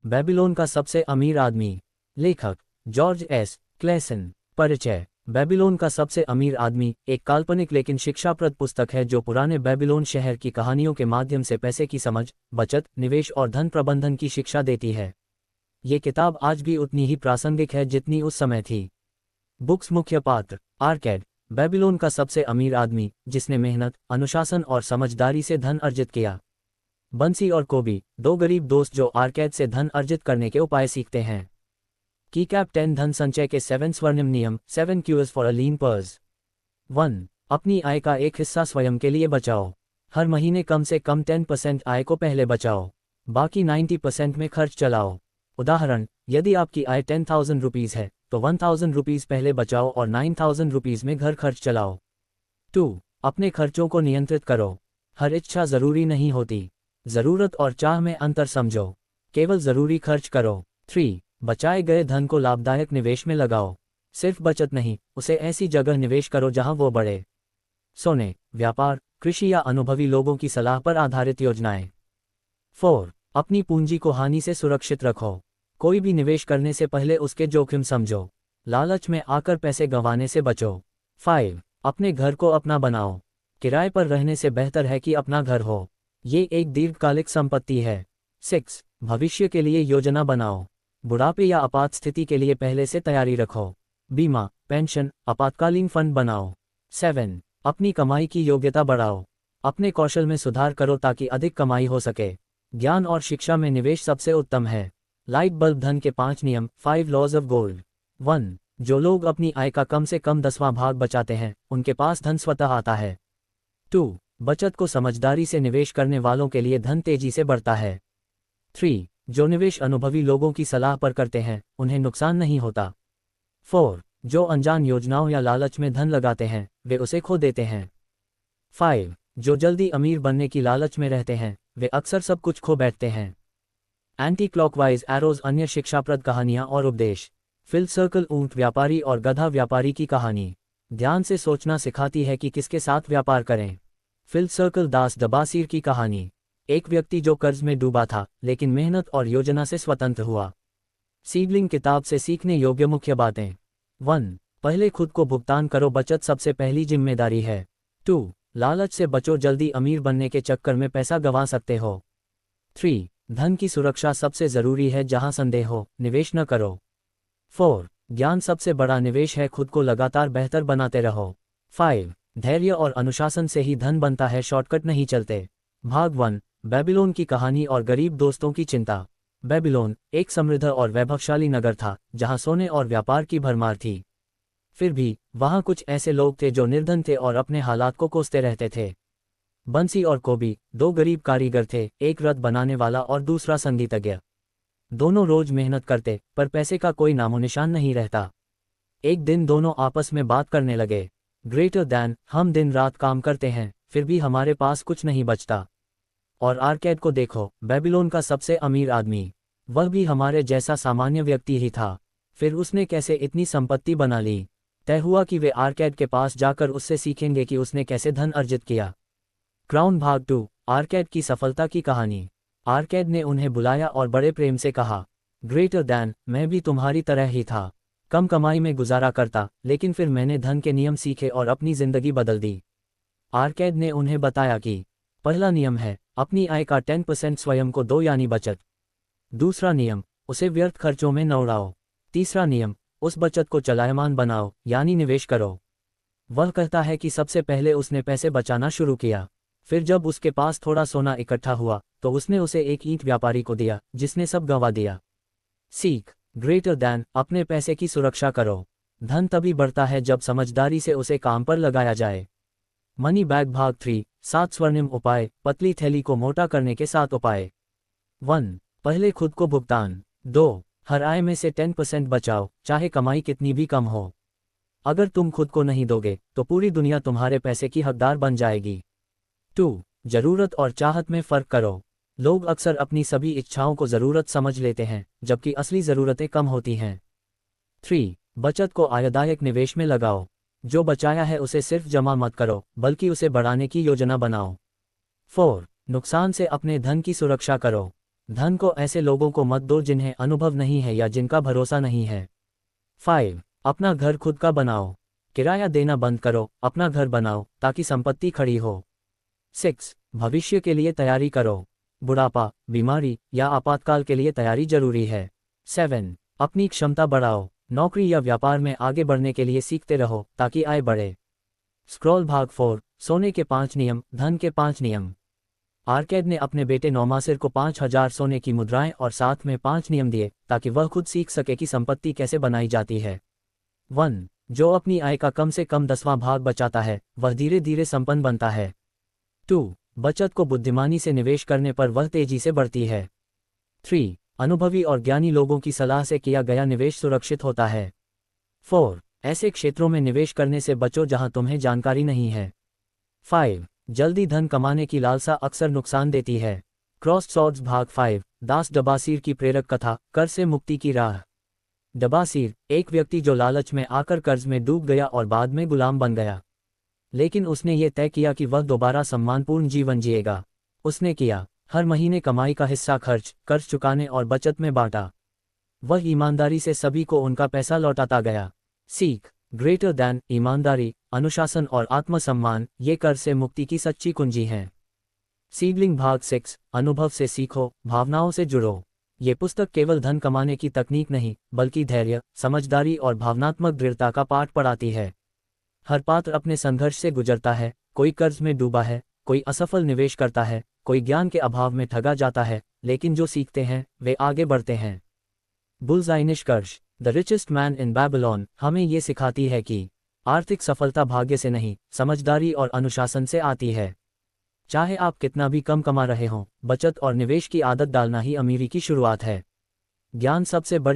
Babylon का सबसे अमीर आदमी। लेखक जॉर्ज एस क्लेसन। परिचय। बेबीलोन का सबसे अमीर आदमी एक काल्पनिक लेकिन शिक्षाप्रद पुस्तक है जो पुराने बेबीलोन शहर की कहानियों के माध्यम से पैसे की समझ, बचत, निवेश और धन प्रबंधन की शिक्षा देती है। ये किताब आज भी उतनी ही प्रासंगिक है जितनी उस समय थी। बुक्स मुख्य पात्र। आर्केड, बेबीलोन का सबसे अमीर आदमी जिसने मेहनत, अनुशासन और समझदारी से धन अर्जित किया। बंसी और कोबी, दो गरीब दोस्त जो आर्केड से धन अर्जित करने के उपाय सीखते हैं। कीकैप 10 धन संचय के 7 स्वर्णिम नियम, 7 cues for a lean purse. 1. अपनी आय का एक हिस्सा स्वयं के लिए बचाओ। हर महीने कम से कम 10% आय को पहले बचाओ, बाकी 90% में खर्च चलाओ। उदाहरण, यदि आपकी आय 10,000 रुपीज़ है तो 1,000 रुपीज़ पहले बचाओ और 9,000 रुपीज़ में घर खर्च चलाओ। 2. अपने खर्चों को नियंत्रित करो। हर इच्छा ज़रूरी नहीं होती, ज़रूरत और चाह में अंतर समझो, केवल ज़रूरी खर्च करो। 3. बचाए गए धन को लाभदायक निवेश में लगाओ। सिर्फ बचत नहीं, उसे ऐसी जगह निवेश करो जहां वो बढ़े। सोने, व्यापार, कृषि या अनुभवी लोगों की सलाह पर आधारित योजनाएं। 4. अपनी पूंजी को हानि से सुरक्षित रखो। कोई भी निवेश करने से पहले उसके जोखिम समझो, लालच में आकर पैसे गंवाने से बचो। 5. अपने घर को अपना बनाओ। किराए पर रहने से बेहतर है कि अपना घर हो, ये एक दीर्घकालिक संपत्ति है। 6. भविष्य के लिए योजना बनाओ। बुढ़ापे या आपात स्थिति के लिए पहले से तैयारी रखो। बीमा, पेंशन, आपातकालीन फंड बनाओ। 7. अपनी कमाई की योग्यता बढ़ाओ। अपने कौशल में सुधार करो ताकि अधिक कमाई हो सके। ज्ञान और शिक्षा में निवेश सबसे उत्तम है। लाइट बल्ब धन के 5 नियम, 5 लॉज ऑफ गोल्ड। 1. जो लोग अपनी आय का कम से कम 10वां भाग बचाते हैं उनके पास धन स्वतः आता है। 2. बचत को समझदारी से निवेश करने वालों के लिए धन तेजी से बढ़ता है। 3. जो निवेश अनुभवी लोगों की सलाह पर करते हैं उन्हें नुकसान नहीं होता। 4. जो अनजान योजनाओं या लालच में धन लगाते हैं वे उसे खो देते हैं। 5. जो जल्दी अमीर बनने की लालच में रहते हैं वे अक्सर सब कुछ खो बैठते हैं। एंटी क्लॉकवाइज एरोज, अन्य शिक्षाप्रद कहानियां और उपदेश। फिल सर्कल, ऊंट व्यापारी और गधा व्यापारी की कहानी ध्यान से सोचना सिखाती है कि किसके साथ व्यापार करें। फिल सर्कल, दास दबासीर की कहानी, एक व्यक्ति जो कर्ज में डूबा था लेकिन मेहनत और योजना से स्वतंत्र हुआ। सीडलिंग किताब से सीखने योग्य मुख्य बातें। 1. पहले खुद को भुगतान करो, बचत सबसे पहली जिम्मेदारी है। 2. लालच से बचो, जल्दी अमीर बनने के चक्कर में पैसा गंवा सकते हो। 3. धन की सुरक्षा सबसे ज़रूरी है, जहां संदेह हो निवेश न करो। 4. ज्ञान सबसे बड़ा निवेश है, खुद को लगातार बेहतर बनाते रहो। 5. धैर्य और अनुशासन से ही धन बनता है, शॉर्टकट नहीं चलते। भाग 1, बेबीलोन की कहानी और गरीब दोस्तों की चिंता। बेबीलोन एक समृद्ध और वैभवशाली नगर था जहां सोने और व्यापार की भरमार थी। फिर भी वहां कुछ ऐसे लोग थे जो निर्धन थे और अपने हालात को कोसते रहते थे। बंसी और कोबी, दो गरीब कारीगर थे, एक रथ बनाने वाला और दूसरा संगीतज्ञ। दोनों रोज मेहनत करते पर पैसे का कोई नामोनिशान नहीं रहता। एक दिन दोनों आपस में बात करने लगे। ग्रेटर दैन, हम दिन रात काम करते हैं फिर भी हमारे पास कुछ नहीं बचता। और आर्केड को देखो, बेबीलोन का सबसे अमीर आदमी, वह भी हमारे जैसा सामान्य व्यक्ति ही था। फिर उसने कैसे इतनी संपत्ति बना ली। तय हुआ कि वे आर्केड के पास जाकर उससे सीखेंगे कि उसने कैसे धन अर्जित किया। क्राउन भाग 2, आर्केड की सफलता की कहानी। आर्केड ने उन्हें बुलाया और बड़े प्रेम से कहा, ग्रेटर दैन, मैं भी तुम्हारी तरह ही था, कम कमाई में गुजारा करता, लेकिन फिर मैंने धन के नियम सीखे और अपनी जिंदगी बदल दी। आर्केड ने उन्हें बताया कि पहला नियम है, अपनी आय का 10% स्वयं को दो यानी बचत। दूसरा नियम, उसे व्यर्थ खर्चों में न उड़ाओ। तीसरा नियम, उस बचत को चलायमान बनाओ यानी निवेश करो। वह कहता है कि सबसे पहले उसने पैसे बचाना शुरू किया, फिर जब उसके पास थोड़ा सोना इकट्ठा हुआ तो उसने उसे एक ईंट व्यापारी को दिया जिसने सब गंवा दिया। सीख, ग्रेटर दैन, अपने पैसे की सुरक्षा करो। धन तभी बढ़ता है जब समझदारी से उसे काम पर लगाया जाए। मनी बैग भाग 3, 7 स्वर्णिम उपाय, पतली थैली को मोटा करने के 7 उपाय। 1. पहले खुद को भुगतान। 2. हर आय में से 10% बचाओ, चाहे कमाई कितनी भी कम हो। अगर तुम खुद को नहीं दोगे तो पूरी दुनिया तुम्हारे पैसे की हकदार बन जाएगी। 2. जरूरत और चाहत में फ़र्क करो। लोग अक्सर अपनी सभी इच्छाओं को ज़रूरत समझ लेते हैं जबकि असली ज़रूरतें कम होती हैं। 3. बचत को आयदायक निवेश में लगाओ। जो बचाया है उसे सिर्फ जमा मत करो बल्कि उसे बढ़ाने की योजना बनाओ। 4. नुकसान से अपने धन की सुरक्षा करो। धन को ऐसे लोगों को मत दो जिन्हें अनुभव नहीं है या जिनका भरोसा नहीं है। 5. अपना घर खुद का बनाओ। किराया देना बंद करो, अपना घर बनाओ ताकि संपत्ति खड़ी हो। 6. भविष्य के लिए तैयारी करो। बुढ़ापा, बीमारी या आपातकाल के लिए तैयारी जरूरी है। 7. अपनी क्षमता बढ़ाओ। नौकरी या व्यापार में आगे बढ़ने के लिए सीखते रहो ताकि आय बढ़े। स्क्रॉल भाग 4, सोने के 5 नियम, धन के 5 नियम। आर्केड ने अपने बेटे नौमासिर को 5000 सोने की मुद्राएं और साथ में 5 नियम दिए ताकि वह खुद सीख सके कि संपत्ति कैसे बनाई जाती है। 1. जो अपनी आय का कम से कम 10वां भाग बचाता है वह धीरे धीरे संपन्न बनता है। 2. बचत को बुद्धिमानी से निवेश करने पर वह तेजी से बढ़ती है। 3. अनुभवी और ज्ञानी लोगों की सलाह से किया गया निवेश सुरक्षित होता है। 4. ऐसे क्षेत्रों में निवेश करने से बचो जहां तुम्हें जानकारी नहीं है। 5. जल्दी धन कमाने की लालसा अक्सर नुकसान देती है। क्रॉस्ड सॉर्ड्स भाग 5, दास डबासीर की प्रेरक कथा, कर्ज से मुक्ति की राह। डबासीर, एक व्यक्ति जो लालच में आकर कर्ज में डूब गया और बाद में गुलाम बन गया। लेकिन उसने ये तय किया कि वह दोबारा सम्मानपूर्ण जीवन जिएगा। उसने किया, हर महीने कमाई का हिस्सा खर्च, कर्ज चुकाने और बचत में बांटा। वह ईमानदारी से सभी को उनका पैसा लौटाता गया। सीख, ग्रेटर दैन, ईमानदारी, अनुशासन और आत्मसम्मान, ये कर्ज से मुक्ति की सच्ची कुंजी हैं। सीडलिंग भाग 6, अनुभव से सीखो, भावनाओं से जुड़ो। ये पुस्तक केवल धन कमाने की तकनीक नहीं, बल्कि धैर्य, समझदारी और भावनात्मक दृढ़ता का पाठ पढ़ाती है। हर पात्र अपने संघर्ष से गुजरता है, कोई कर्ज में डूबा है, कोई असफल निवेश करता है, कोई ज्ञान के अभाव में ठगा जाता है, लेकिन जो सीखते हैं वे आगे बढ़ते हैं। बुल्सआई निष्कर्ष, the richest man in Babylon हमें ये सिखाती है कि आर्थिक सफलता भाग्य से नहीं, समझदारी और अनुशासन से आती है। चाहे आप कितना भी कम कमा रहे हों, बचत और निवेश की आदत डालना ही अमीरी की शुरुआत है। ज्ञान सबसे बड़ी